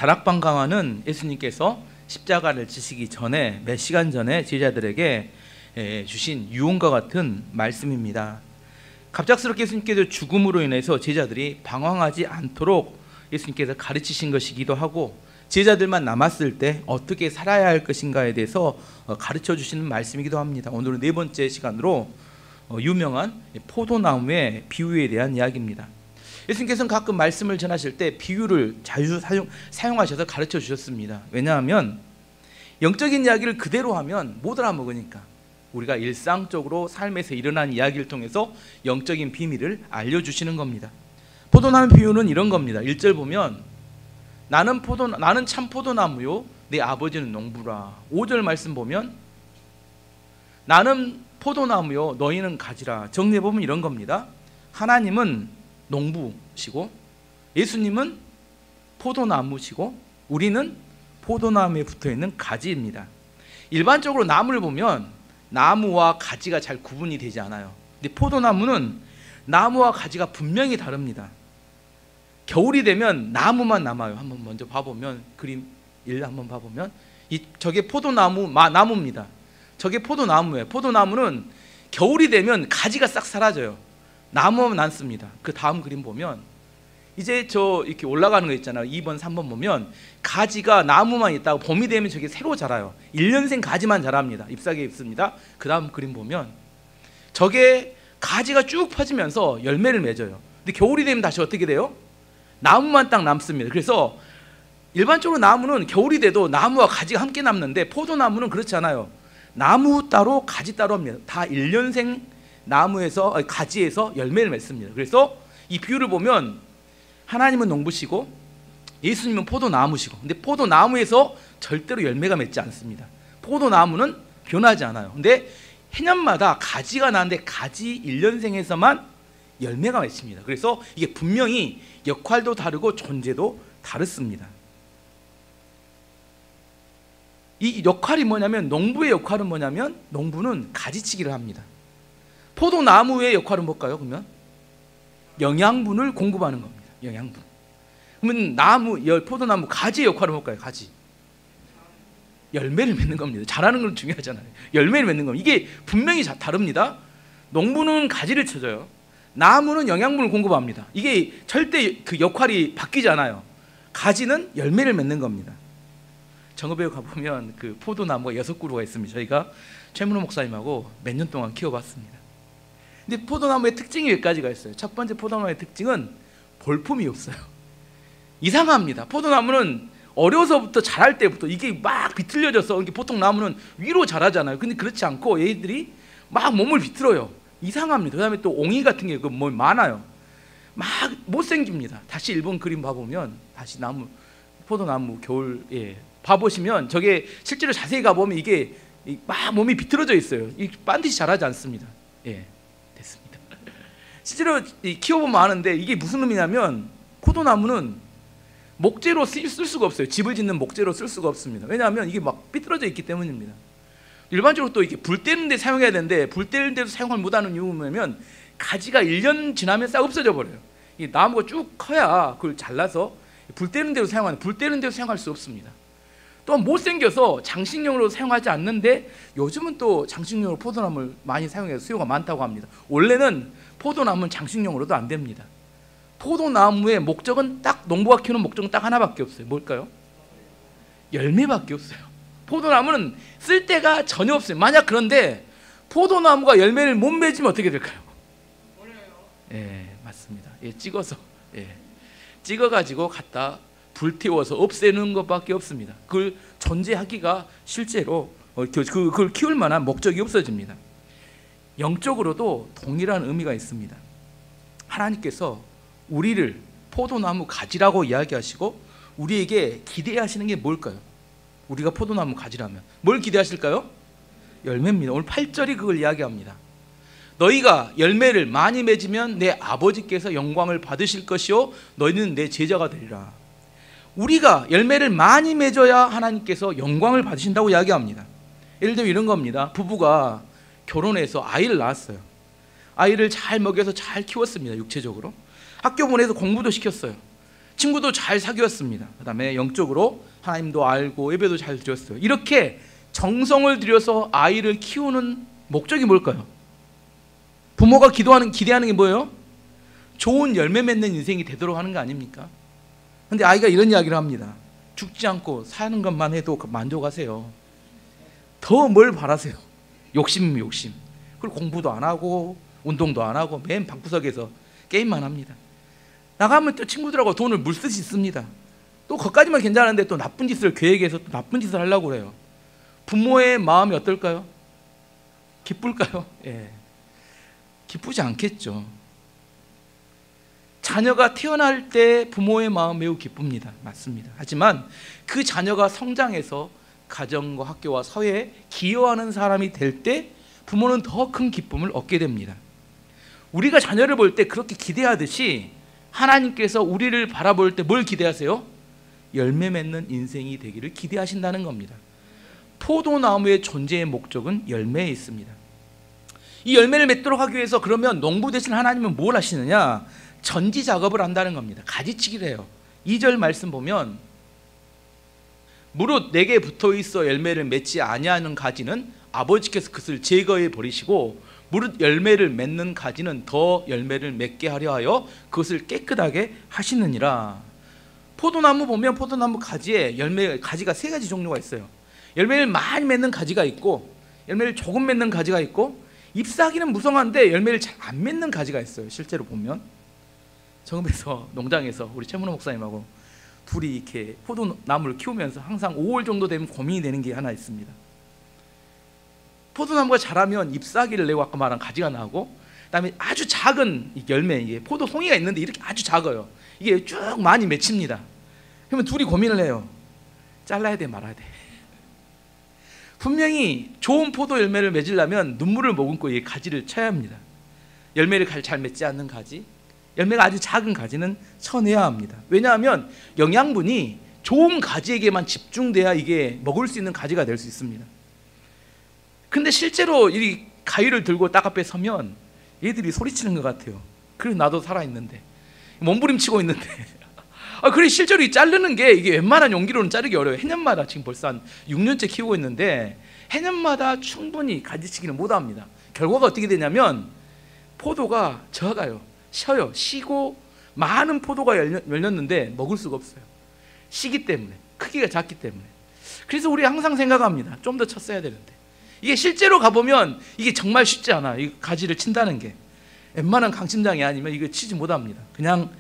다락방 강화는 예수님께서 십자가를 지시기 전에 몇 시간 전에 제자들에게 주신 유언과 같은 말씀입니다. 갑작스럽게 예수님께서 죽음으로 인해서 제자들이 방황하지 않도록 예수님께서 가르치신 것이기도 하고, 제자들만 남았을 때 어떻게 살아야 할 것인가에 대해서 가르쳐 주시는 말씀이기도 합니다. 오늘은 네 번째 시간으로 유명한 포도나무의 비유에 대한 이야기입니다. 예수님께서는 가끔 말씀을 전하실 때 비유를 자주 사용하셔서 가르쳐 주셨습니다. 왜냐하면 영적인 이야기를 그대로 하면 못 알아먹으니까. 우리가 일상적으로 삶에서 일어난 이야기를 통해서 영적인 비밀을 알려주시는 겁니다. 포도나무 비유는 이런 겁니다. 1절 보면 나는 참 포도나무요 내 아버지는 농부라. 5절 말씀 보면 나는 포도나무요 너희는 가지라. 정리해보면 이런 겁니다. 하나님은 농부시고 예수님은 포도나무시고 우리는 포도나무에 붙어있는 가지입니다. 일반적으로 나무를 보면 나무와 가지가 잘 구분이 되지 않아요. 근데 포도나무는 나무와 가지가 분명히 다릅니다. 겨울이 되면 나무만 남아요. 한번 먼저 봐보면 그림 1 한번 봐보면 저게 나무입니다. 저게 포도나무예요. 포도나무는 겨울이 되면 가지가 싹 사라져요. 나무만 남습니다. 그 다음 그림 보면 이제 이렇게 올라가는 거 있잖아요. 2번 3번 보면 가지가 나무만 있다고 봄이 되면 저게 새로 자라요. 1년생 가지만 자랍니다. 잎사귀에 있습니다. 그 다음 그림 보면 저게 가지가 쭉 퍼지면서 열매를 맺어요. 근데 겨울이 되면 다시 어떻게 돼요? 나무만 딱 남습니다. 그래서 일반적으로 나무는 겨울이 돼도 나무와 가지가 함께 남는데 포도나무는 그렇지 않아요. 나무 따로 가지 따로 합니다. 다 1년생 가지에서 열매를 맺습니다. 그래서 이 비유를 보면 하나님은 농부시고 예수님은 포도나무시고, 근데 포도나무에서 절대로 열매가 맺지 않습니다. 포도나무는 변하지 않아요. 근데 해년마다 가지가 나는데 가지 1년생에서만 열매가 맺힙니다. 그래서 이게 분명히 역할도 다르고 존재도 다릅니다. 이 역할이 뭐냐면, 농부의 역할은 뭐냐면 농부는 가지치기를 합니다. 포도나무의 역할은 뭘까요? 그러면 영양분을 공급하는 겁니다. 영양분. 그러면 포도나무 가지의 역할은 뭘까요? 가지. 열매를 맺는 겁니다. 자라는 건 중요하잖아요. 열매를 맺는 겁니다. 이게 분명히 다릅니다. 농부는 가지를 쳐줘요. 나무는 영양분을 공급합니다. 이게 절대 그 역할이 바뀌지 않아요. 가지는 열매를 맺는 겁니다. 정읍에 가보면 그 포도나무가 6그루가 있습니다. 저희가 최문호 목사님하고 몇 년 동안 키워봤습니다. 근데 포도나무의 특징이 몇 가지가 있어요. 첫 번째 포도나무의 특징은 볼품이 없어요. 이상합니다. 포도나무는 어려서부터 자랄 때부터 이게 막 비틀려져서, 보통 나무는 위로 자라잖아요. 근데 그렇지 않고 얘들이 막 몸을 비틀어요. 이상합니다. 그 다음에 또 옹이 같은 게 많아요. 막 못생깁니다. 다시 일본 그림 봐보면 다시 포도나무 겨울 봐보시면 저게 실제로 자세히 가보면 이게 막 몸이 비틀어져 있어요. 반드시 자라지 않습니다. 됐습니다. 실제로 키워보면 아는데 이게 무슨 의미냐면 포도나무는 목재로 쓸 수가 없어요. 집을 짓는 목재로 쓸 수가 없습니다. 왜냐하면 이게 막 삐뚤어져 있기 때문입니다. 일반적으로 또 이렇게 불 때는 데 사용해야 되는데 불 때는 데도 사용을 못하는 이유는 뭐냐면 가지가 1년 지나면 싹 없어져 버려요. 이 나무가 쭉 커야 그걸 잘라서 불 때는 데로 불 때는 데로 사용할 수 없습니다. 또한 못생겨서 장식용으로 사용하지 않는데 요즘은 또 장식용으로 포도나무를 많이 사용해서 수요가 많다고 합니다. 원래는 포도나무는 장식용으로도 안 됩니다. 포도나무의 목적은 농부가 키우는 목적은 딱 하나밖에 없어요. 뭘까요? 열매밖에 없어요. 포도나무는 쓸 데가 전혀 없어요. 만약 그런데 포도나무가 열매를 못 맺으면 어떻게 될까요? 맞습니다. 찍어가지고 갖다 불태워서 없애는 것밖에 없습니다. 그걸 존재하기가 실제로 그걸 키울 만한 목적이 없어집니다. 영적으로도 동일한 의미가 있습니다. 하나님께서 우리를 포도나무 가지라고 이야기하시고 우리에게 기대하시는 게 뭘까요? 우리가 포도나무 가지라면 뭘 기대하실까요? 열매입니다. 오늘 8절이 그걸 이야기합니다. 너희가 열매를 많이 맺으면 내 아버지께서 영광을 받으실 것이요 너희는 내 제자가 되리라. 우리가 열매를 많이 맺어야 하나님께서 영광을 받으신다고 이야기합니다. 예를 들면 이런 겁니다. 부부가 결혼해서 아이를 낳았어요. 아이를 잘 먹여서 잘 키웠습니다. 육체적으로 학교 보내서 공부도 시켰어요. 친구도 잘 사귀었습니다. 그 다음에 영적으로 하나님도 알고 예배도 잘 드렸어요. 이렇게 정성을 들여서 아이를 키우는 목적이 뭘까요? 부모가 기대하는 게 뭐예요? 좋은 열매 맺는 인생이 되도록 하는 거 아닙니까? 근데 아이가 이런 이야기를 합니다. 죽지 않고 사는 것만 해도 만족하세요. 더 뭘 바라세요? 욕심. 그리고 공부도 안 하고 운동도 안 하고 맨 방구석에서 게임만 합니다. 나가면 또 친구들하고 돈을 물쓰시 씁니다. 또 거기까지만 괜찮은데 또 나쁜 짓을 계획해서 또 나쁜 짓을 하려고 그래요. 부모의 마음이 어떨까요? 기쁠까요? 예. 기쁘지 않겠죠. 자녀가 태어날 때 부모의 마음 매우 기쁩니다. 맞습니다. 하지만 그 자녀가 성장해서 가정과 학교와 사회에 기여하는 사람이 될 때 부모는 더 큰 기쁨을 얻게 됩니다. 우리가 자녀를 볼 때 그렇게 기대하듯이 하나님께서 우리를 바라볼 때 뭘 기대하세요? 열매 맺는 인생이 되기를 기대하신다는 겁니다. 포도나무의 존재의 목적은 열매에 있습니다. 이 열매를 맺도록 하기 위해서 그러면 농부 대신 하나님은 뭘 하시느냐? 전지 작업을 한다는 겁니다. 가지치기를 해요. 2절 말씀 보면 무릇 내게 붙어 있어 열매를 맺지 아니하는 가지는 아버지께서 그것을 제거해 버리시고 무릇 열매를 맺는 가지는 더 열매를 맺게 하려 하여 그것을 깨끗하게 하시느니라. 포도나무 보면 포도나무 가지에 가지가 3가지 종류가 있어요. 열매를 많이 맺는 가지가 있고 열매를 조금 맺는 가지가 있고 잎사귀는 무성한데 열매를 잘 안 맺는 가지가 있어요. 실제로 보면 저금에서 농장에서 우리 최문호 목사님하고 둘이 이렇게 포도나무를 키우면서 항상 5월 정도 되면 고민이 되는 게 하나 있습니다. 포도나무가 자라면 잎사귀를 내고 아까 말한 가지가 나오고 그다음에 아주 작은 열매, 이게 포도송이가 있는데 이렇게 아주 작아요. 이게 쭉 많이 맺힙니다. 그러면 둘이 고민을 해요. 잘라야 돼 말아야 돼. 분명히 좋은 포도 열매를 맺으려면 눈물을 머금고 이 가지를 쳐야 합니다. 열매를 잘 맺지 않는 가지, 열매가 아주 작은 가지는 쳐내야 합니다. 왜냐하면 영양분이 좋은 가지에게만 집중돼야 이게 먹을 수 있는 가지가 될 수 있습니다. 근데 실제로 이 가위를 들고 딱 앞에 서면 얘들이 소리치는 것 같아요. 그래서 나도 살아있는데 몸부림치고 있는데 그래 실제로 이 자르는 게 이게 웬만한 용기로는 자르기 어려워요. 해년마다 지금 벌써 한 6년째 키우고 있는데 해년마다 충분히 가지치기는 못합니다. 결과가 어떻게 되냐면 포도가 적어요. 쉬어요. 쉬고 많은 포도가 열렸는데 먹을 수가 없어요. 쉬기 때문에, 크기가 작기 때문에. 그래서 우리 항상 생각합니다. 좀 더 쳤어야 되는데. 이게 실제로 가보면 이게 정말 쉽지 않아. 이 가지를 친다는 게 웬만한 강심장이 아니면 이거 치지 못합니다. 그냥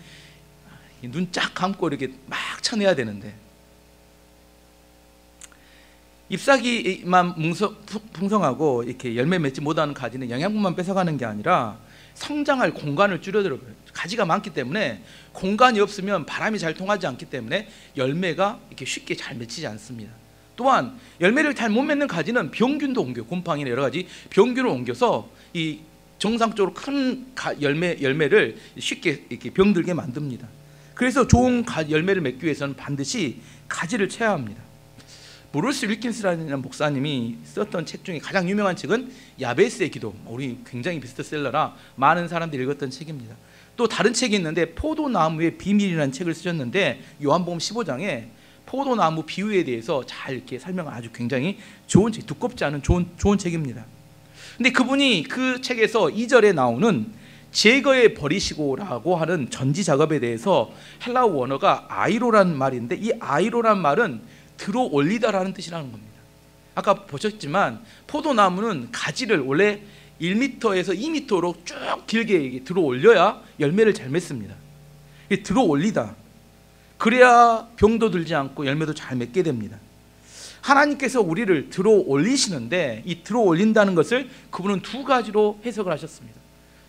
눈 쫙 감고 이렇게 막 쳐내야 되는데 잎사귀만 풍성하고 이렇게 열매 맺지 못하는 가지는 영양분만 뺏어가는 게 아니라 성장할 공간을 줄여들어요. 가지가 많기 때문에 공간이 없으면 바람이 잘 통하지 않기 때문에 열매가 이렇게 쉽게 잘 맺히지 않습니다. 또한 열매를 잘 못 맺는 가지는 병균도 옮겨, 곰팡이나 여러 가지 병균을 옮겨서 이 정상적으로 큰 열매를 쉽게 이렇게 병들게 만듭니다. 그래서 좋은 열매를 맺기 위해서는 반드시 가지를 쳐야 합니다. 브루스 윌킨스라는 목사님이 썼던 책 중에 가장 유명한 책은 야베스의 기도. 우리 굉장히 베스트셀러라 많은 사람들이 읽었던 책입니다. 또 다른 책이 있는데 포도나무의 비밀이라는 책을 쓰셨는데 요한복음 15장에 포도나무 비유에 대해서 잘 이렇게 설명한 아주 굉장히 좋은 책, 두껍지 않은 좋은 책입니다. 근데 그분이 그 책에서 2절에 나오는 제거해 버리시고라고 하는 전지 작업에 대해서 헬라어 원어가 아이로라는 말인데 이 아이로란 말은 들어 올리다라는 뜻이라는 겁니다. 아까 보셨지만 포도나무는 가지를 원래 1m에서 2m로 쭉 길게 들어 올려야 열매를 잘 맺습니다. 들어 올리다. 그래야 병도 들지 않고 열매도 잘 맺게 됩니다. 하나님께서 우리를 들어 올리시는데 이 들어 올린다는 것을 그분은 2가지로 해석을 하셨습니다.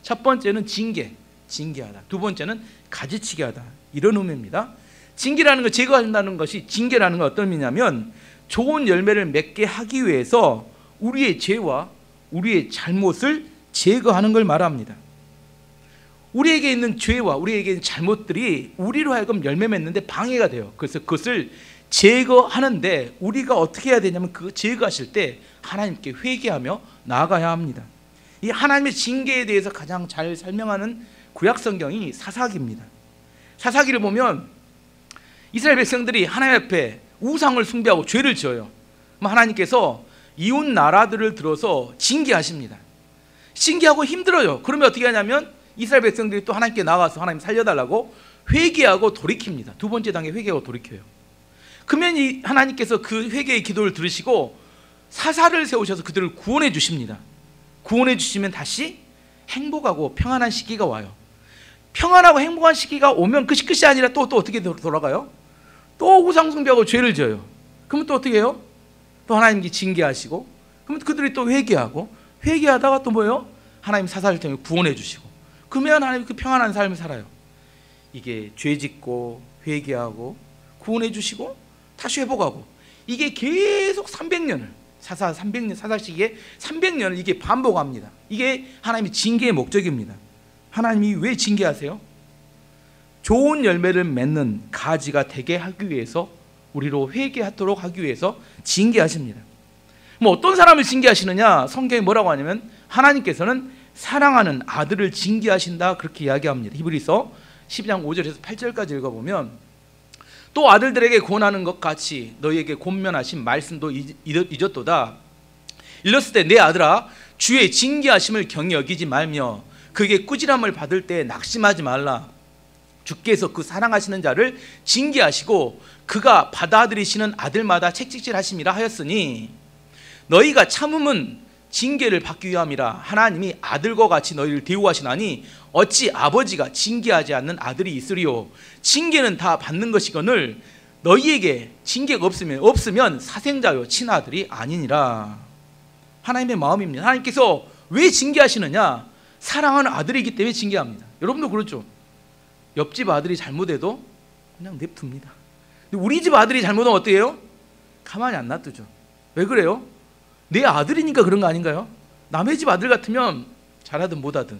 첫 번째는 징계하다. 두 번째는 가지치기 하다. 이런 의미입니다. 징계라는 걸 제거한다는 것이 징계라는 건 어떤 의미냐면 좋은 열매를 맺게 하기 위해서 우리의 죄와 우리의 잘못을 제거하는 걸 말합니다. 우리에게 있는 죄와 우리에게 있는 잘못들이 우리로 하여금 열매 맺는데 방해가 돼요. 그래서 그것을 제거하는데 우리가 어떻게 해야 되냐면 그 제거하실 때 하나님께 회개하며 나아가야 합니다. 이 하나님의 징계에 대해서 가장 잘 설명하는 구약 성경이 사사기입니다. 사사기를 보면 이스라엘 백성들이 하나님 앞에 우상을 숭배하고 죄를 지어요. 하나님께서 이웃 나라들을 들어서 징계하십니다. 징계하고 힘들어요. 그러면 어떻게 하냐면 이스라엘 백성들이 또 하나님께 나가서 하나님 살려달라고 회개하고 돌이킵니다. 두 번째 단계 회개하고 돌이켜요. 그러면 하나님께서 그 회개의 기도를 들으시고 사사를 세우셔서 그들을 구원해 주십니다. 구원해 주시면 다시 행복하고 평안한 시기가 와요. 평안하고 행복한 시기가 오면 끝이 아니라 또 어떻게 돌아가요? 또 우상 숭배하고 죄를 지어요. 그러면 또 어떻게 해요? 또 하나님께 징계하시고, 그러면 그들이 또 회개하고, 회개하다가 또 뭐예요? 하나님 사사를 통해 구원해 주시고, 그러면 하나님 그 평안한 삶을 살아요. 이게 죄 짓고 회개하고 구원해 주시고 다시 회복하고, 이게 계속 300년을 사사 300년 사사 시기에 300년을 이게 반복합니다. 이게 하나님의 징계의 목적입니다. 하나님이 왜 징계하세요? 좋은 열매를 맺는 가지가 되게 하기 위해서, 우리로 회개하도록 하기 위해서 징계하십니다. 뭐 어떤 사람을 징계하시느냐? 성경에 뭐라고 하냐면 하나님께서는 사랑하는 아들을 징계하신다, 그렇게 이야기합니다. 히브리서 12장 5절에서 8절까지 읽어보면, 또 아들들에게 권하는 것 같이 너희에게 권면하신 말씀도 잊었도다. 일렀을 때 내 아들아, 주의 징계하심을 경히 여기지 말며 그에게 꾸지람을 받을 때 낙심하지 말라. 주께서 그 사랑하시는 자를 징계하시고 그가 받아들이시는 아들마다 책찍질하심이라 하였으니, 너희가 참음은 징계를 받기 위함이라. 하나님이 아들과 같이 너희를 대우하시나니 어찌 아버지가 징계하지 않는 아들이 있으리요. 징계는 다 받는 것이거늘 너희에게 징계가 없으면 사생자요 친아들이 아니니라. 하나님의 마음입니다. 하나님께서 왜 징계하시느냐? 사랑하는 아들이기 때문에 징계합니다. 여러분도 그렇죠? 옆집 아들이 잘못해도 그냥 냅둡니다. 근데 우리 집 아들이 잘못하면 어떻게 해요? 가만히 안 놔두죠. 왜 그래요? 내 아들이니까 그런 거 아닌가요? 남의 집 아들 같으면 잘하든 못하든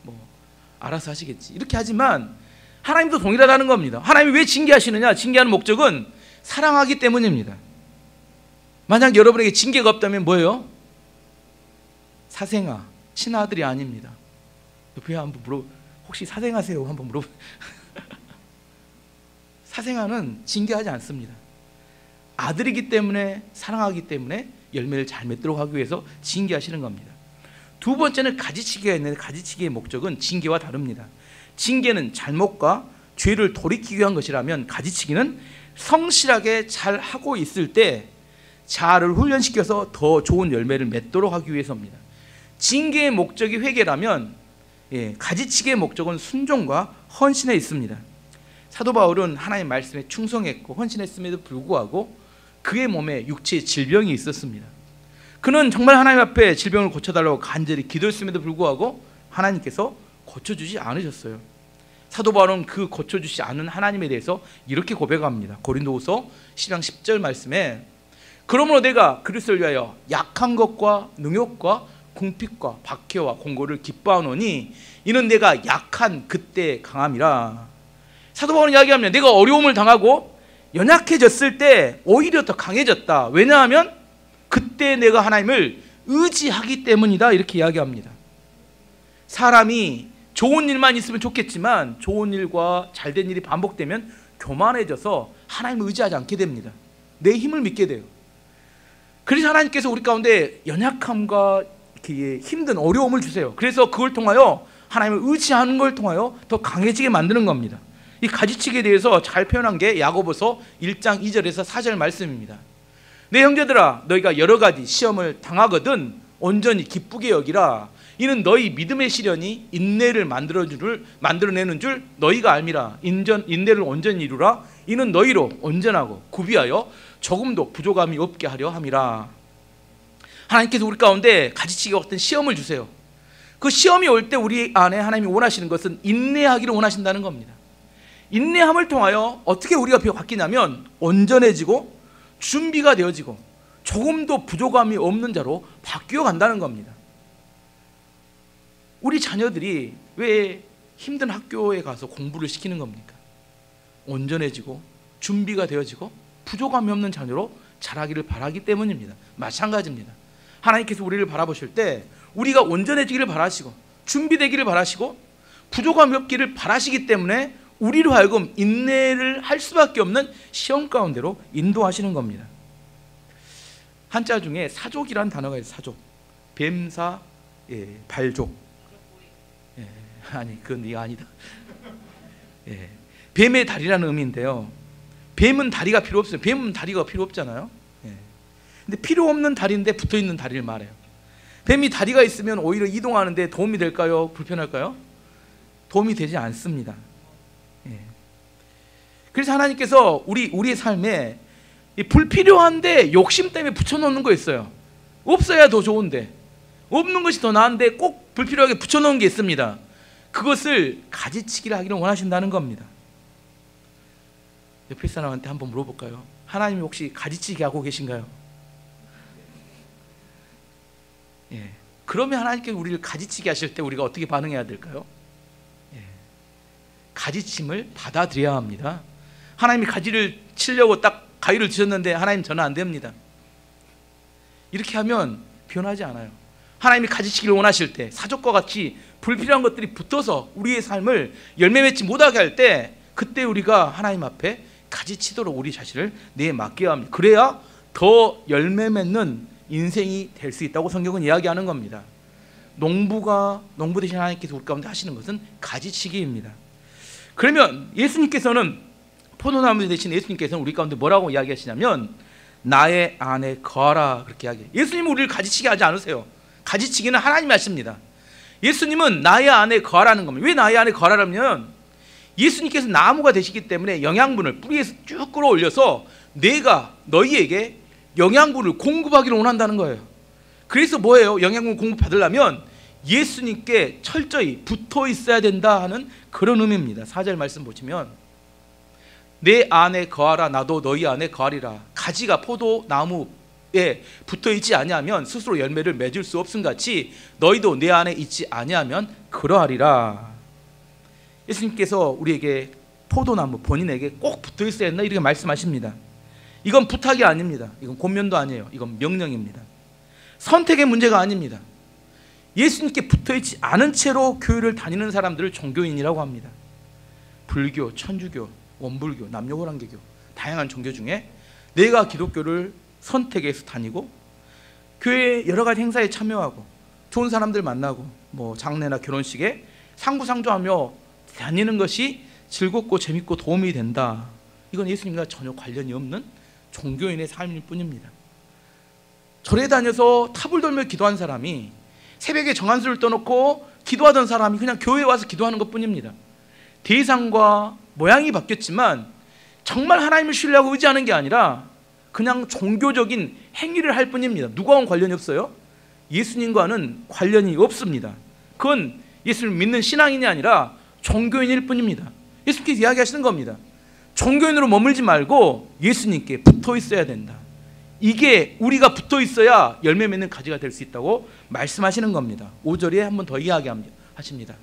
뭐 알아서 하시겠지, 이렇게 하지만 하나님도 동일하다는 겁니다. 하나님이 왜 징계하시느냐? 징계하는 목적은 사랑하기 때문입니다. 만약 여러분에게 징계가 없다면 뭐예요? 사생아, 친아들이 아닙니다. 옆에 한번 혹시 사생하세요? 한번 물어보. 사생아는 징계하지 않습니다. 아들이기 때문에, 사랑하기 때문에 열매를 잘 맺도록 하기 위해서 징계하시는 겁니다. 두 번째는 가지치기가 있는데, 가지치기의 목적은 징계와 다릅니다. 징계는 잘못과 죄를 돌이키기 위한 것이라면, 가지치기는 성실하게 잘 하고 있을 때 자아를 훈련시켜서 더 좋은 열매를 맺도록 하기 위해서입니다. 징계의 목적이 회개라면, 가지치기의 목적은 순종과 헌신에 있습니다. 사도 바울은 하나님의 말씀에 충성했고 헌신했음에도 불구하고 그의 몸에 육체의 질병이 있었습니다. 그는 정말 하나님 앞에 질병을 고쳐달라고 간절히 기도했음에도 불구하고 하나님께서 고쳐주지 않으셨어요. 사도 바울은 그 고쳐주지 않은 하나님에 대해서 이렇게 고백합니다. 고린도후서 10장 10절 말씀에, 그러므로 내가 그리스도를 위하여 약한 것과 능욕과 궁핍과 박해와 공고를 기뻐하노니 이는 내가 약한 그때 강함이라. 사도 바울은 이야기합니다. 내가 어려움을 당하고 연약해졌을 때 오히려 더 강해졌다. 왜냐하면 그때 내가 하나님을 의지하기 때문이다, 이렇게 이야기합니다. 사람이 좋은 일만 있으면 좋겠지만 좋은 일과 잘된 일이 반복되면 교만해져서 하나님을 의지하지 않게 됩니다. 내 힘을 믿게 돼요. 그래서 하나님께서 우리 가운데 연약함과 힘든 어려움을 주세요. 그래서 그걸 통하여 하나님을 의지하는 걸 통하여 더 강해지게 만드는 겁니다. 이 가지치기에 대해서 잘 표현한 게 야고보서 1장 2절에서 4절 말씀입니다. 내 형제들아, 너희가 여러 가지 시험을 당하거든 온전히 기쁘게 여기라. 이는 너희 믿음의 시련이 인내를 만들어내는 줄 너희가 알미라. 인내를 온전히 이루라. 이는 너희로 온전하고 구비하여 조금도 부족함이 없게 하려 함이라. 하나님께서 우리 가운데 가지치기와 같은 시험을 주세요. 그 시험이 올 때 우리 안에 하나님이 원하시는 것은 인내하기를 원하신다는 겁니다. 인내함을 통하여 어떻게 우리가 바뀌냐면 온전해지고 준비가 되어지고 조금도 부족함이 없는 자로 바뀌어 간다는 겁니다. 우리 자녀들이 왜 힘든 학교에 가서 공부를 시키는 겁니까? 온전해지고 준비가 되어지고 부족함이 없는 자녀로 자라기를 바라기 때문입니다. 마찬가지입니다. 하나님께서 우리를 바라보실 때 우리가 온전해지기를 바라시고 준비되기를 바라시고 부족함이 없기를 바라시기 때문에 우리로 하여금 인내를 할 수밖에 없는 시험 가운데로 인도하시는 겁니다. 한자 중에 사족이라는 단어가 있어요. 사족. 뱀사, 발족. 아니 그건 네가 아니다. 뱀의 다리라는 의미인데요. 뱀은 다리가 필요 없어요. 뱀은 다리가 필요 없잖아요. 근데 필요 없는 다리인데 붙어 있는 다리를 말해요. 뱀이 다리가 있으면 오히려 이동하는데 도움이 될까요? 불편할까요? 도움이 되지 않습니다. 그래서 하나님께서 우리의 삶에 불필요한데 욕심 때문에 붙여놓는 거 있어요. 없어야 더 좋은데, 없는 것이 더 나은데 꼭 불필요하게 붙여놓은 게 있습니다. 그것을 가지치기를 하기를 원하신다는 겁니다. 옆에 사람한테 한번 물어볼까요? 하나님이 혹시 가지치기 하고 계신가요? 그러면 하나님께서 우리를 가지치기 하실 때 우리가 어떻게 반응해야 될까요? 가지침을 받아들여야 합니다. 하나님이 가지를 치려고 딱 가위를 드셨는데 하나님 저는 안 됩니다. 이렇게 하면 변하지 않아요. 하나님이 가지치기를 원하실 때 사족과 같이 불필요한 것들이 붙어서 우리의 삶을 열매 맺지 못하게 할 때, 그때 우리가 하나님 앞에 가지치도록 우리 자신을 내맡겨야 합니다. 그래야 더 열매 맺는 인생이 될 수 있다고 성경은 이야기하는 겁니다. 농부 대신 하나님께서 우리 가운데 하시는 것은 가지치기입니다. 그러면 예수님께서는, 포도나무 대신 예수님께서는 우리 가운데 뭐라고 이야기하시냐면 나의 안에 거하라, 그렇게 이야기해요. 예수님은 우리를 가지치기 하지 않으세요. 가지치기는 하나님이 하십니다. 예수님은 나의 안에 거하라는 겁니다. 왜 나의 안에 거하라면 예수님께서 나무가 되시기 때문에 영양분을 뿌리에서 쭉 끌어올려서 내가 너희에게 영양분을 공급하기를 원한다는 거예요. 그래서 뭐예요? 영양분 공급받으려면 예수님께 철저히 붙어 있어야 된다 하는 그런 의미입니다. 4절 말씀 보시면 내 안에 거하라 나도 너희 안에 거하리라. 가지가 포도나무에 붙어 있지 아니하면 스스로 열매를 맺을 수 없음 같이 너희도 내 안에 있지 아니하면 그러하리라. 예수님께서 우리에게 포도나무 본인에게 꼭 붙어 있어야 된다 이렇게 말씀하십니다. 이건 부탁이 아닙니다. 이건 권면도 아니에요. 이건 명령입니다. 선택의 문제가 아닙니다. 예수님께 붙어있지 않은 채로 교회를 다니는 사람들을 종교인이라고 합니다. 불교, 천주교, 원불교, 남녀호랑개교 다양한 종교 중에 내가 기독교를 선택해서 다니고 교회 여러 가지 행사에 참여하고 좋은 사람들 만나고 뭐 장례나 결혼식에 상부상조하며 다니는 것이 즐겁고 재밌고 도움이 된다. 이건 예수님과 전혀 관련이 없는 종교인의 삶일 뿐입니다. 절에 다녀서 탑을 돌며 기도한 사람이 새벽에 정한수를 떠놓고 기도하던 사람이 그냥 교회에 와서 기도하는 것뿐입니다. 대상과 모양이 바뀌었지만 정말 하나님을 신뢰하고 의지하는 게 아니라 그냥 종교적인 행위를 할 뿐입니다. 누구와는 관련이 없어요? 예수님과는 관련이 없습니다. 그건 예수를 믿는 신앙인이 아니라 종교인일 뿐입니다. 예수님께서 이야기하시는 겁니다. 종교인으로 머물지 말고 예수님께 붙어 있어야 된다. 이게 우리가 붙어 있어야 열매 맺는 가지가 될 수 있다고 말씀하시는 겁니다. 5절에 한 번 더 이야기하십니다.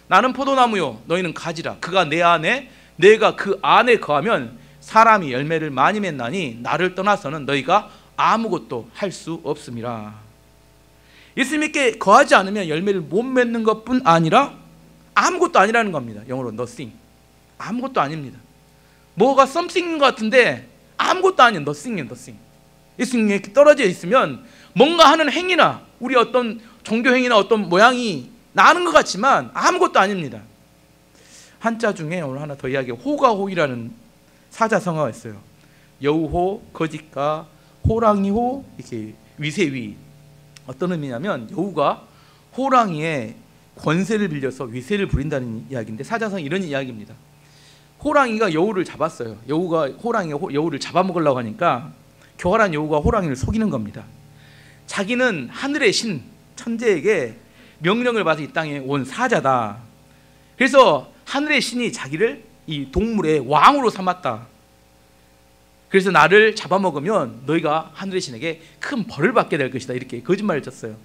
나는 포도나무요 너희는 가지라. 그가 내 안에 내가 그 안에 거하면 사람이 열매를 많이 맺나니 나를 떠나서는 너희가 아무것도 할 수 없음이라. 예수님께 거하지 않으면 열매를 못 맺는 것뿐 아니라 아무것도 아니라는 겁니다. 영어로 nothing. 아무것도 아닙니다. 뭐가 something인 것 같은데 아무것도 아니에요. nothing이에요. nothing. 예수님에 떨어져 있으면 뭔가 하는 행위나 우리 어떤 종교 행위나 어떤 모양이 나는 것 같지만 아무것도 아닙니다. 한자 중에 오늘 하나 더 이야기해 호가호이라는 사자성어가 있어요. 여우호, 거짓가, 호랑이호, 이렇게 위세위. 어떤 의미냐면 여우가 호랑이의 권세를 빌려서 위세를 부린다는 이야기인데 사자성어 이런 이야기입니다. 호랑이가 여우를 잡았어요. 호랑이가 여우를 잡아먹으려고 하니까 교활한 여우가 호랑이를 속이는 겁니다. 자기는 하늘의 신 천재에게 명령을 받아 이 땅에 온 사자다. 그래서 하늘의 신이 자기를 이 동물의 왕으로 삼았다. 그래서 나를 잡아먹으면 너희가 하늘의 신에게 큰 벌을 받게 될 것이다. 이렇게 거짓말을 쳤어요.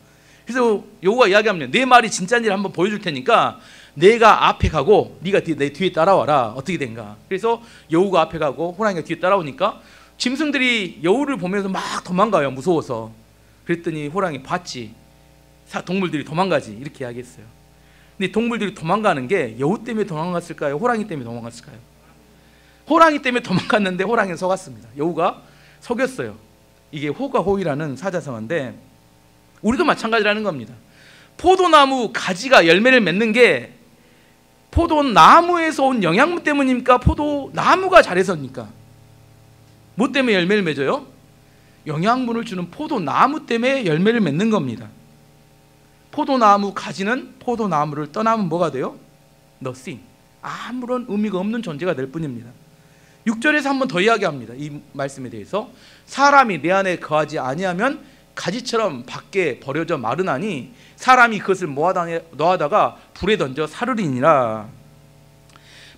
그래서 여우가 이야기합니다. 내 말이 진짜인지를 한번 보여줄 테니까 내가 앞에 가고 네가 내 뒤에 따라와라. 어떻게 된가. 그래서 여우가 앞에 가고 호랑이가 뒤에 따라오니까 짐승들이 여우를 보면서 막 도망가요. 무서워서. 그랬더니 호랑이 봤지. 동물들이 도망가지. 이렇게 이야기했어요. 근데 동물들이 도망가는 게 여우 때문에 도망갔을까요? 호랑이 때문에 도망갔을까요? 호랑이 때문에 도망갔는데 호랑이는 속았습니다. 여우가 속였어요. 이게 호가 호이라는 사자성어인데 우리도 마찬가지라는 겁니다. 포도나무 가지가 열매를 맺는 게 포도나무에서 온 영양분 때문입니까? 포도나무가 잘해서입니까? 뭐 때문에 열매를 맺어요? 영양분을 주는 포도나무 때문에 열매를 맺는 겁니다. 포도나무 가지는 포도나무를 떠나면 뭐가 돼요? nothing. 아무런 의미가 없는 존재가 될 뿐입니다. 6절에서 한 번 더 이야기합니다. 이 말씀에 대해서 사람이 내 안에 거하지 아니하면 가지처럼 밖에 버려져 마르나니 사람이 그것을 놓아다가 불에 던져 사르리니라.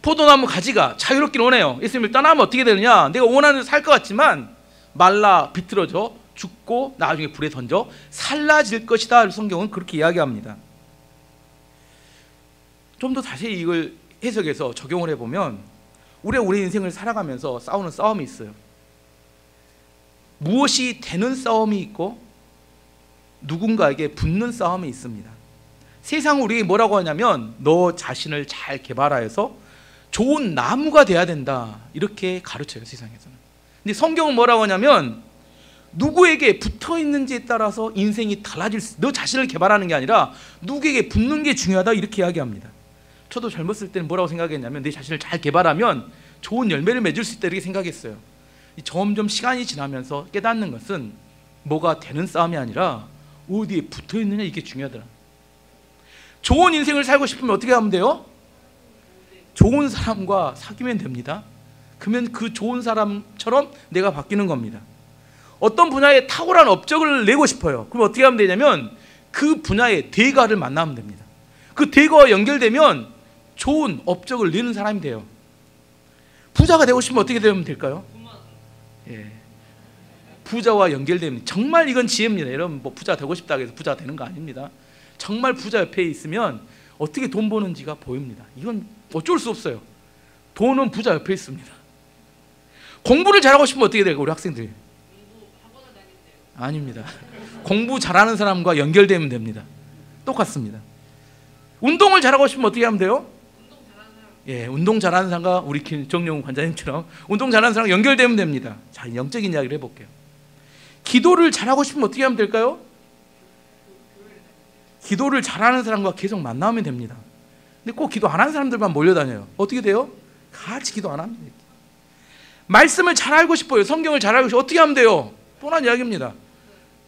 포도나무 가지가 자유롭길 원해요. 예수님을 떠나면 어떻게 되느냐? 내가 원하는 대로 살 것 같지만 말라 비틀어져 죽고 나중에 불에 던져 살라질 것이다. 성경은 그렇게 이야기합니다. 좀 더 자세히 이걸 해석해서 적용을 해보면 우리 인생을 살아가면서 싸우는 싸움이 있어요. 무엇이 되는 싸움이 있고 누군가에게 붙는 싸움이 있습니다. 세상은 우리에게 뭐라고 하냐면 너 자신을 잘 개발하여서 좋은 나무가 돼야 된다 이렇게 가르쳐요. 세상에서는. 근데 성경은 뭐라고 하냐면 누구에게 붙어 있는지에 따라서 인생이 달라질 너 자신을 개발하는 게 아니라 누구에게 붙는 게 중요하다 이렇게 이야기합니다. 저도 젊었을 때는 뭐라고 생각했냐면 내 자신을 잘 개발하면 좋은 열매를 맺을 수 있다 이렇게 생각했어요. 점점 시간이 지나면서 깨닫는 것은 뭐가 되는 싸움이 아니라 어디에 붙어 있느냐 이게 중요하더라. 좋은 인생을 살고 싶으면 어떻게 하면 돼요? 좋은 사람과 사귀면 됩니다. 그러면 그 좋은 사람처럼 내가 바뀌는 겁니다. 어떤 분야에 탁월한 업적을 내고 싶어요. 그럼 어떻게 하면 되냐면 그 분야의 대가를 만나면 됩니다. 그 대가와 연결되면 좋은 업적을 내는 사람이 돼요. 부자가 되고 싶으면 어떻게 되면 될까요? 예. 부자와 연결되면 정말 이건 지혜입니다. 여러분 뭐 부자 되고 싶다고 해서 부자 되는 거 아닙니다. 정말 부자 옆에 있으면 어떻게 돈 버는지가 보입니다. 이건 어쩔 수 없어요. 돈은 부자 옆에 있습니다. 공부를 잘하고 싶으면 어떻게 될까요? 우리 학생들이 아닙니다. 공부 잘하는 사람과 연결되면 됩니다. 똑같습니다. 운동을 잘하고 싶으면 어떻게 하면 돼요? 예, 운동 잘하는 사람과 우리 정용훈 관장님처럼 운동 잘하는 사람과 연결되면 됩니다. 자, 영적인 이야기를 해볼게요. 기도를 잘하고 싶으면 어떻게 하면 될까요? 기도를 잘하는 사람과 계속 만나면 됩니다. 근데 꼭 기도 안 하는 사람들만 몰려다녀요. 어떻게 돼요? 같이 기도 안 합니다. 말씀을 잘 알고 싶어요. 성경을 잘 알고 싶어요. 어떻게 하면 돼요? 뻔한 이야기입니다.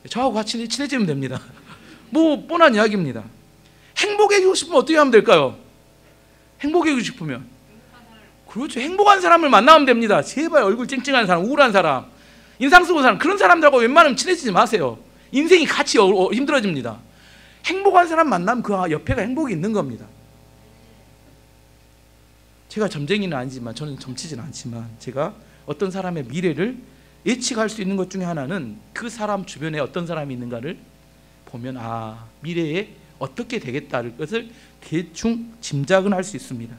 저하고 같이 친해지면 됩니다. 뭐 뻔한 이야기입니다. 행복해지고 싶으면 어떻게 하면 될까요? 행복해지고 싶으면 그렇죠. 행복한 사람을 만나면 됩니다. 제발 얼굴 찡찡한 사람, 우울한 사람, 인상 쓰고 사람 그런 사람들하고 웬만하면 친해지지 마세요. 인생이 같이 힘들어집니다. 행복한 사람 만나면 그 옆에가 행복이 있는 겁니다. 제가 점쟁이는 아니지만 저는 점치지는 않지만 제가 어떤 사람의 미래를 예측할 수 있는 것 중에 하나는 그 사람 주변에 어떤 사람이 있는가를 보면 미래에 어떻게 되겠다는 것을 대충 짐작은 할 수 있습니다.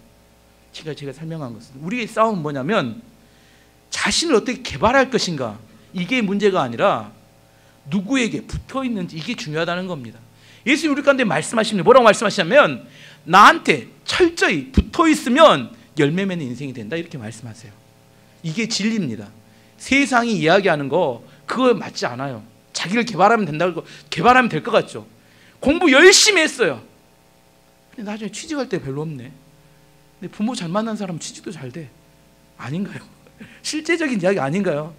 제가 설명한 것은 우리의 싸움은 뭐냐면 자신을 어떻게 개발할 것인가 이게 문제가 아니라 누구에게 붙어 있는지 이게 중요하다는 겁니다. 예수님 우리 가운데 말씀하시면 뭐라고 말씀하시냐면 나한테 철저히 붙어 있으면 열매 맺는 인생이 된다 이렇게 말씀하세요. 이게 진리입니다. 세상이 이야기하는 거 그거 맞지 않아요. 자기를 개발하면 된다고 개발하면 될 것 같죠. 공부 열심히 했어요. 근데 나중에 취직할 때 별로 없네. 근데 부모 잘 만난 사람은 취직도 잘 돼. 아닌가요? 실제적인 이야기 아닌가요?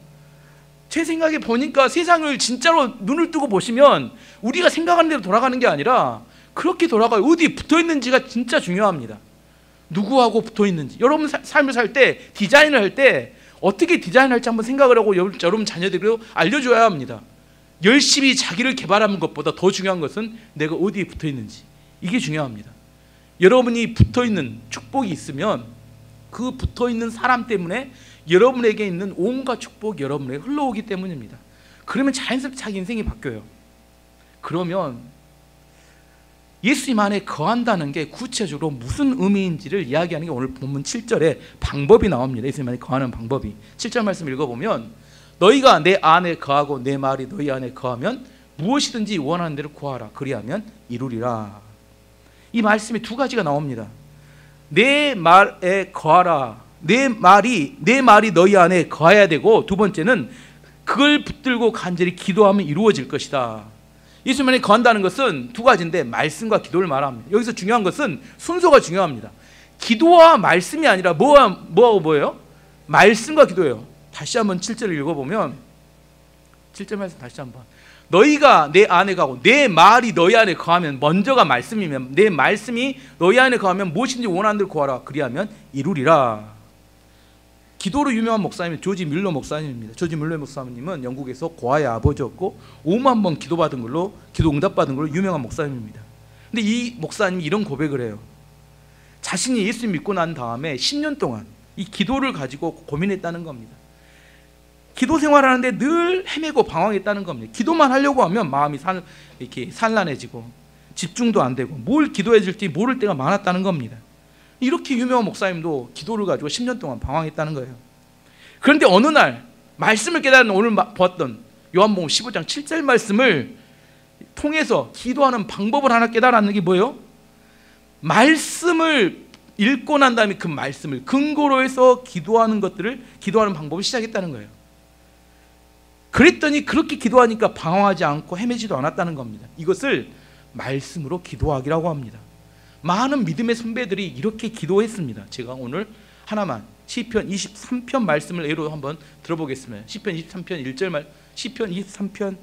제 생각에 보니까 세상을 진짜로 눈을 뜨고 보시면 우리가 생각하는 대로 돌아가는 게 아니라 그렇게 돌아가요. 어디 붙어 있는지가 진짜 중요합니다. 누구하고 붙어 있는지. 여러분 삶을 살 때 디자인을 할 때 어떻게 디자인할지 한번 생각을 하고 여러분 자녀들도 알려줘야 합니다. 열심히 자기를 개발하는 것보다 더 중요한 것은 내가 어디에 붙어 있는지. 이게 중요합니다. 여러분이 붙어 있는 축복이 있으면 그 붙어 있는 사람 때문에 여러분에게 있는 온갖 축복이 여러분에게 흘러오기 때문입니다. 그러면 자연스럽게 자기 인생이 바뀌어요. 그러면 예수님 안에 거한다는 게 구체적으로 무슨 의미인지를 이야기하는 게 오늘 본문 7절에 방법이 나옵니다. 예수님 안에 거하는 방법이. 7절 말씀 읽어보면 너희가 내 안에 거하고 내 말이 너희 안에 거하면 무엇이든지 원하는 대로 구하라. 그리하면 이루리라. 이 말씀에 두 가지가 나옵니다. 내 말에 거하라. 내 말이 너희 안에 거해야 되고, 두 번째는 그걸 붙들고 간절히 기도하면 이루어질 것이다. 예수님에 거한다는 것은 두 가지인데 말씀과 기도를 말합니다. 여기서 중요한 것은 순서가 중요합니다. 기도와 말씀이 아니라 뭐예요? 말씀과 기도예요. 다시 한번 7절을 읽어보면, 7절 말씀 다시 한번. 너희가 내 안에 가고 내 말이 너희 안에 거하면, 먼저가 말씀이면, 내 말씀이 너희 안에 거하면 무엇인지 원하는 대로 구하라. 그리하면 이루리라. 기도로 유명한 목사님은 조지 뮬러 목사님입니다. 조지 뮬러 목사님은 영국에서 고아의 아버지였고 5만 번 기도 응답받은 걸로 유명한 목사님입니다. 근데 이 목사님이 이런 고백을 해요. 자신이 예수님 믿고 난 다음에 10년 동안 이 기도를 가지고 고민했다는 겁니다. 기도 생활하는데 늘 헤매고 방황했다는 겁니다. 기도만 하려고 하면 마음이 이렇게 산란해지고 집중도 안 되고 뭘 기도해야 될지 모를 때가 많았다는 겁니다. 이렇게 유명한 목사님도 기도를 가지고 10년 동안 방황했다는 거예요. 그런데 어느 날 말씀을 깨달은, 오늘 보았던 요한복음 15장 7절 말씀을 통해서 기도하는 방법을 하나 깨달았는 게 뭐예요? 말씀을 읽고 난 다음에 그 말씀을 근거로 해서 기도하는 방법을 시작했다는 거예요. 그랬더니 그렇게 기도하니까 방황하지 않고 헤매지도 않았다는 겁니다. 이것을 말씀으로 기도하기라고 합니다. 많은 믿음의 선배들이 이렇게 기도했습니다. 제가 오늘 하나만 시편 23편 말씀을 예로 한번 들어보겠습니다. 시편 23편 1절 시편 23편,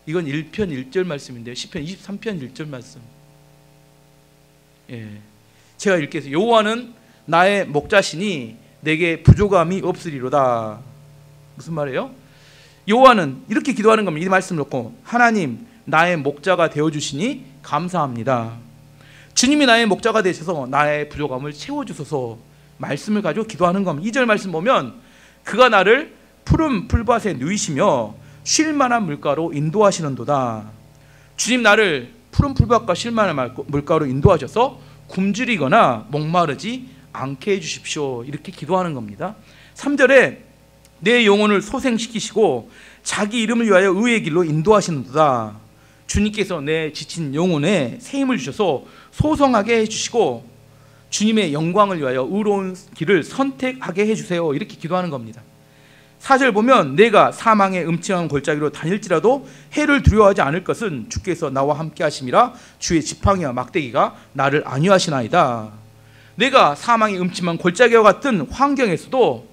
이건 1편 1절 말씀인데요. 시편 23편 1절 말씀. 제가 읽겠습니다. 여호와는 나의 목자시니 내게 부족함이 없으리로다. 무슨 말이에요? 여호와는 이렇게 기도하는 겁니다. 이 말씀을 놓고, 하나님 나의 목자가 되어주시니 감사합니다. 주님이 나의 목자가 되셔서 나의 부족함을 채워주소서. 말씀을 가지고 기도하는 겁니다. 2절 말씀 보면, 그가 나를 푸른 풀밭에 누이시며 쉴 만한 물가로 인도하시는도다. 주님 나를 푸른 풀밭과 쉴 만한 물가로 인도하셔서 굶주리거나 목마르지 않게 해주십시오. 이렇게 기도하는 겁니다. 3절에 내 영혼을 소생시키시고 자기 이름을 위하여 의의 길로 인도하시는도다. 주님께서 내 지친 영혼에 새 힘을 주셔서 소성하게 해주시고 주님의 영광을 위하여 의로운 길을 선택하게 해주세요. 이렇게 기도하는 겁니다. 4절 보면, 내가 사망의 음침한 골짜기로 다닐지라도 해를 두려워하지 않을 것은 주께서 나와 함께 하심이라. 주의 지팡이와 막대기가 나를 안위하시나이다. 내가 사망의 음침한 골짜기와 같은 환경에서도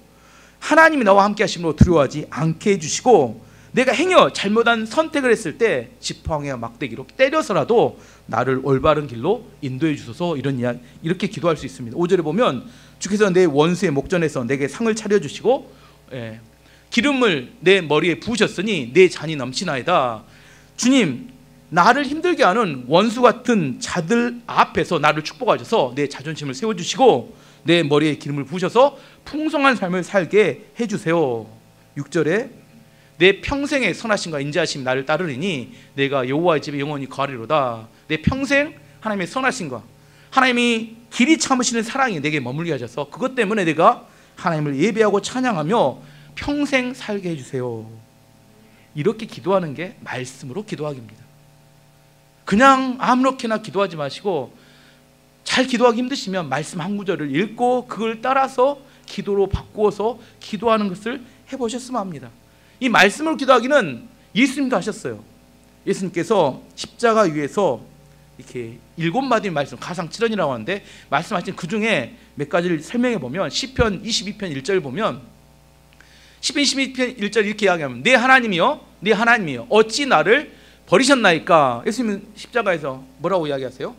하나님이 나와 함께 하심으로 두려워하지 않게 해주시고, 내가 행여 잘못한 선택을 했을 때 지팡이와 막대기로 때려서라도 나를 올바른 길로 인도해 주소서. 이렇게 기도할 수 있습니다. 5절에 보면, 주께서 내 원수의 목전에서 내게 상을 차려주시고 기름을 내 머리에 부으셨으니 내 잔이 넘치나이다. 주님, 나를 힘들게 하는 원수 같은 자들 앞에서 나를 축복하셔서 내 자존심을 세워주시고 내 머리에 기름을 부으셔서 풍성한 삶을 살게 해주세요. 6절에 내 평생의 선하심과 인자하심 나를 따르리니 내가 여호와의 집에 영원히 거하리로다. 내 평생 하나님의 선하심과 하나님이 길이 참으시는 사랑이 내게 머물게 하셔서 그것 때문에 내가 하나님을 예배하고 찬양하며 평생 살게 해주세요. 이렇게 기도하는 게 말씀으로 기도하기입니다. 그냥 아무렇게나 기도하지 마시고, 잘 기도하기 힘드시면 말씀 한 구절을 읽고 그걸 따라서 기도로 바꾸어서 기도하는 것을 해보셨으면 합니다. 이 말씀으로 기도하기는 예수님도 하셨어요. 예수님께서 십자가 위에서 이렇게 7마디 말씀, 가상 7언이라고 하는데 말씀하신 그 중에 몇 가지를 설명해 보면, 시편 22편 1절 보면, 시편 22편 1절 이렇게 이야기하면, 내 하나님이여 어찌 나를 버리셨나이까. 예수님은 십자가에서 뭐라고 이야기하세요?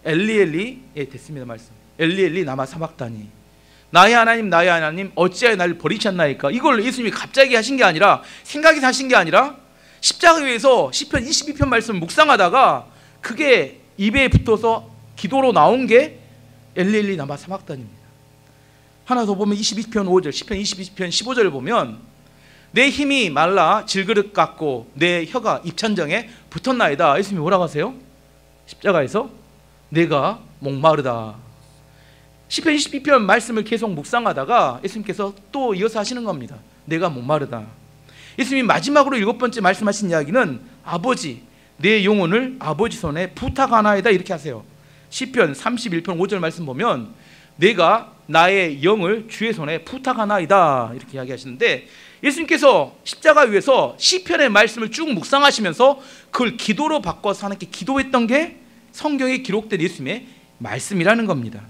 엘리 됐습니다. 말씀. 엘리 나마 사박다니. 나의 하나님 어찌하여 나를 버리셨나이까. 이걸 예수님이 갑자기 하신 게 아니라, 생각해서 하신 게 아니라, 십자가 위에서 시편 22편 말씀 묵상하다가 그게 입에 붙어서 기도로 나온 게 엘리 나마 사박다니입니다. 하나 더 보면 22편 5절, 시편 22편 15절을 보면, 내 힘이 말라 질그릇 같고 내 혀가 입천정에 붙었나이다. 예수님이 뭐라고 하세요? 십자가에서 내가 목마르다. 시편 22편 말씀을 계속 묵상하다가 예수님께서 또 이어서 하시는 겁니다. 내가 목마르다. 예수님이 마지막으로 7번째 말씀하신 이야기는, 아버지 내 영혼을 아버지 손에 부탁하나이다 이렇게 하세요. 시편 31편 5절 말씀 보면 내가 나의 영을 주의 손에 부탁하나이다 이렇게 이야기하시는데, 예수님께서 십자가 위에서 시편의 말씀을 쭉 묵상하시면서 그걸 기도로 바꿔서 하나님께 기도했던 게 성경에 기록된 예수님의 말씀이라는 겁니다.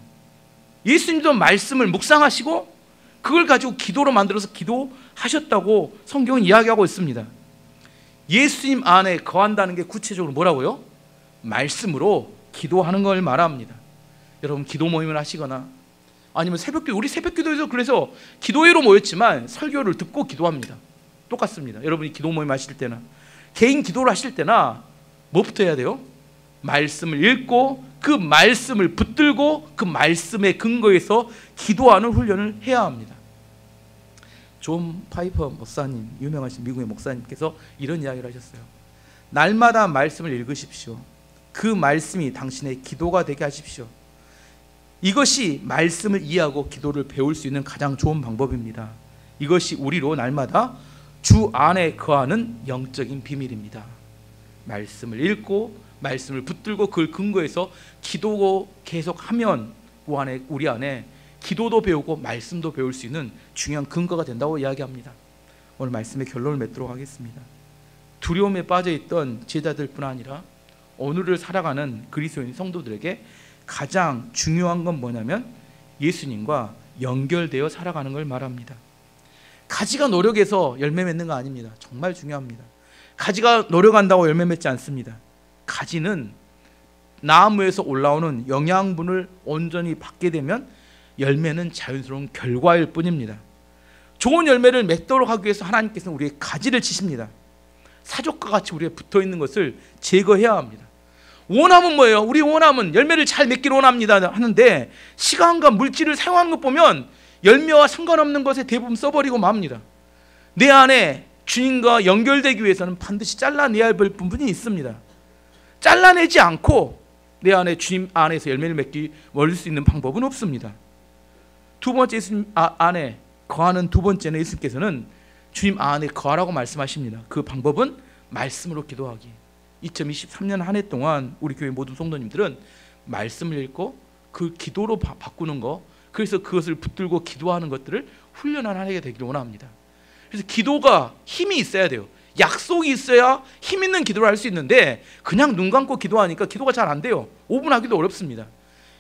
예수님도 말씀을 묵상하시고 그걸 가지고 기도로 만들어서 기도하셨다고 성경은 이야기하고 있습니다. 예수님 안에 거한다는 게 구체적으로 뭐라고요? 말씀으로 기도하는 걸 말합니다. 여러분 기도 모임을 하시거나 아니면 새벽기도, 우리 새벽기도에서 그래서 기도회로 모였지만 설교를 듣고 기도합니다. 똑같습니다. 여러분이 기도 모임 하실 때나 개인 기도를 하실 때나 뭐부터 해야 돼요? 말씀을 읽고 그 말씀을 붙들고 그 말씀의 근거에서 기도하는 훈련을 해야 합니다. 존 파이퍼 목사님, 유명하신 미국의 목사님께서 이런 이야기를 하셨어요. 날마다 말씀을 읽으십시오. 그 말씀이 당신의 기도가 되게 하십시오. 이것이 말씀을 이해하고 기도를 배울 수 있는 가장 좋은 방법입니다. 이것이 우리로 날마다 주 안에 거하는 영적인 비밀입니다. 말씀을 읽고 말씀을 붙들고 그걸 근거해서 기도고 계속하면 우리 안에 기도도 배우고 말씀도 배울 수 있는 중요한 근거가 된다고 이야기합니다. 오늘 말씀의 결론을 맺도록 하겠습니다. 두려움에 빠져있던 제자들뿐 아니라 오늘을 살아가는 그리스도인 성도들에게 가장 중요한 건 뭐냐면 예수님과 연결되어 살아가는 걸 말합니다. 가지가 노력해서 열매 맺는 거 아닙니다. 정말 중요합니다. 가지가 노력한다고 열매 맺지 않습니다. 가지는 나무에서 올라오는 영양분을 온전히 받게 되면 열매는 자연스러운 결과일 뿐입니다. 좋은 열매를 맺도록 하기 위해서 하나님께서는 우리의 가지를 치십니다. 사족과 같이 우리가 붙어있는 것을 제거해야 합니다. 원함은 뭐예요? 우리 원함은 열매를 잘 맺기를 원합니다 하는데 시간과 물질을 사용하는 것 보면 열매와 상관없는 것에 대부분 써버리고 맙니다. 내 안에 주님과 연결되기 위해서는 반드시 잘라내야 할 부분이 있습니다. 잘라내지 않고 내 안에 주님 안에서 열매를 맺기 얻을 수 있는 방법은 없습니다. 두 번째 예수님 안에 거하는 두 번째는 예수님께서는 주님 안에 거하라고 말씀하십니다. 그 방법은 말씀으로 기도하기. 2023년 한 해 동안 우리 교회 모든 성도님들은 말씀을 읽고 그 기도로 바꾸는 거, 그래서 그것을 붙들고 기도하는 것들을 훈련하는 한 해가 되기를 원합니다. 그래서 기도가 힘이 있어야 돼요. 약속이 있어야 힘 있는 기도를 할 수 있는데 그냥 눈 감고 기도하니까 기도가 잘 안 돼요. 5분 하기도 어렵습니다.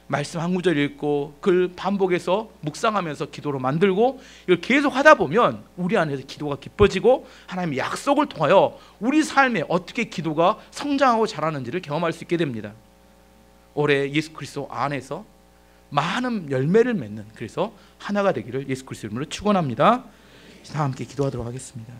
말씀 한 구절 읽고 그걸 반복해서 묵상하면서 기도로 만들고 이걸 계속 하다 보면 우리 안에서 기도가 깊어지고 하나님의 약속을 통하여 우리 삶에 어떻게 기도가 성장하고 자라는지를 경험할 수 있게 됩니다. 올해 예수 그리스도 안에서 많은 열매를 맺는, 그래서 하나가 되기를 예수 그리스도 이름으로 축원합니다. 다 함께 기도하도록 하겠습니다.